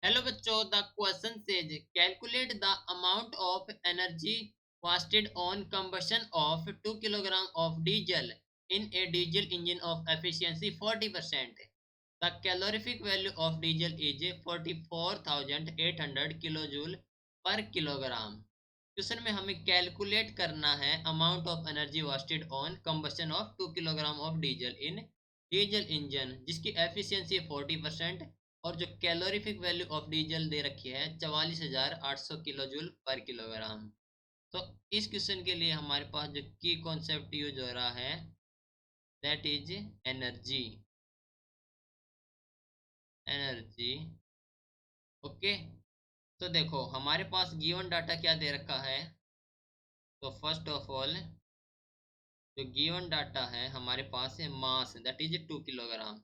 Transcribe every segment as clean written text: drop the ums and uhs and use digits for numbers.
Hello बच्चों, the question says calculate the amount of energy wasted on combustion of 2 kilogram of diesel in a diesel engine of efficiency 40%. The calorific value of diesel is 44,800 kilojoule per kilogram. Question में हमें calculate करना है amount of energy wasted on combustion of 2 kilogram of diesel in diesel engine जिसकी efficiency 40% और जो calorific value of diesel दे रखी है 44,800 kilo joule पर किलोग्राम। तो इस क्वेश्चन के लिए हमारे पास जो की कॉन्सेप्ट यूज हो रहा है that is energy. Energy okay. तो देखो हमारे पास गिवन डाटा क्या दे रखा है। तो फर्स्ट ऑफ ऑल जो गिवन डाटा है हमारे पास है mass that is 2 kilogram.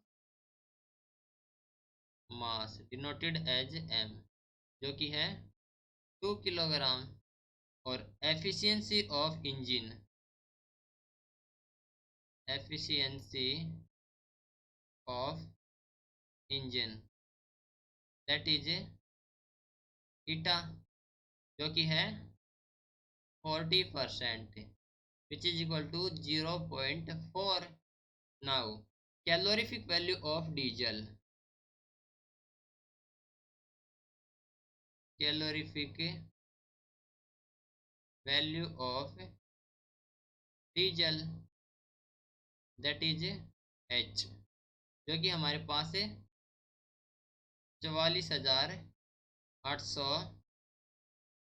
Mass denoted as M जो कि है 2 किलोग्राम। और efficiency of engine, efficiency of engine that is eta जो कि है 40% which is equal to 0.4। Now calorific value of diesel, calorific value of diesel that is H जो कि हमारे पास है 44,800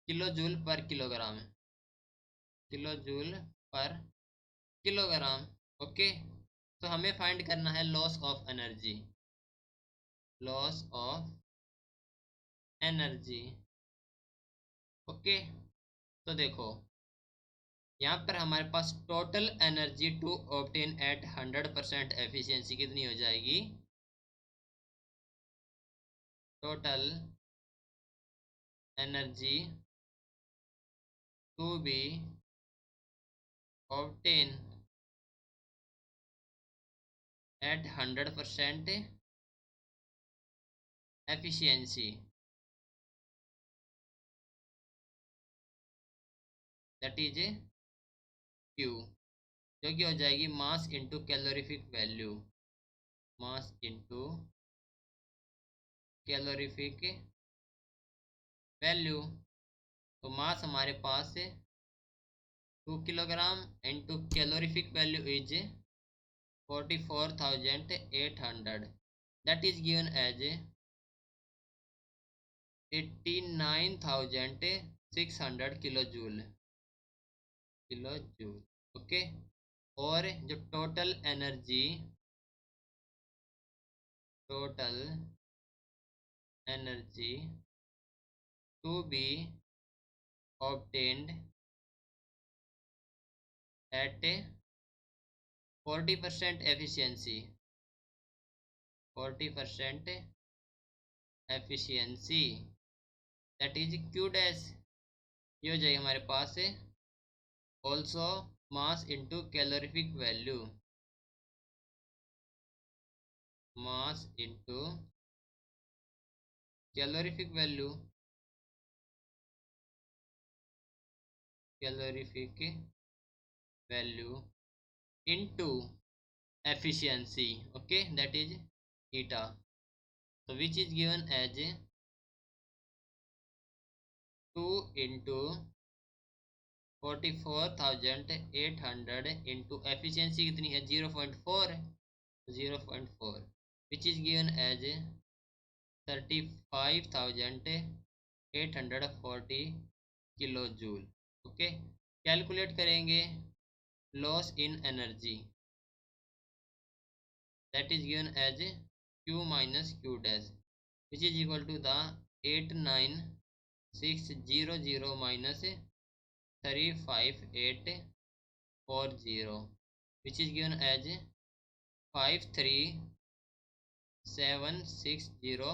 किलो जूल पर किलोग्राम है। किलो जूल पर किलोग्राम ओके। तो हमें फाइंड करना है loss of energy, loss of energy okay. तो देखो यहाँ पर हमारे पास total energy to obtain at 100% efficiency कितनी हो जाएगी। Total energy to be obtain at 100% efficiency that is Q जो कि हो जाएगी mass into calorific value, mass into calorific value. तो मास हमारे पास है 2 kilogram into calorific value is 44,800 that is given as 89,600 kilo joule, kilo joule okay. और जो total energy, total energy to be obtained at 40% efficiency, 40% efficiency that is Q dash ये हो जाएगी हमारे पास है also mass into calorific value, mass into calorific value, calorific value into efficiency okay that is eta. so which is given as 2 into 44,800 into efficiency कितनी है 0.4 है 0.4 which is given as 35,840 kilo joule okay. Calculate करेंगे loss in energy that is given as Q minus Q dash which is equal to the 89600 minus 35840 which is given as 53760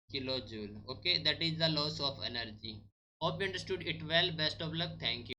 kilojoule okay। that is the loss of energy. Hope you understood it well. Best of luck. Thank you.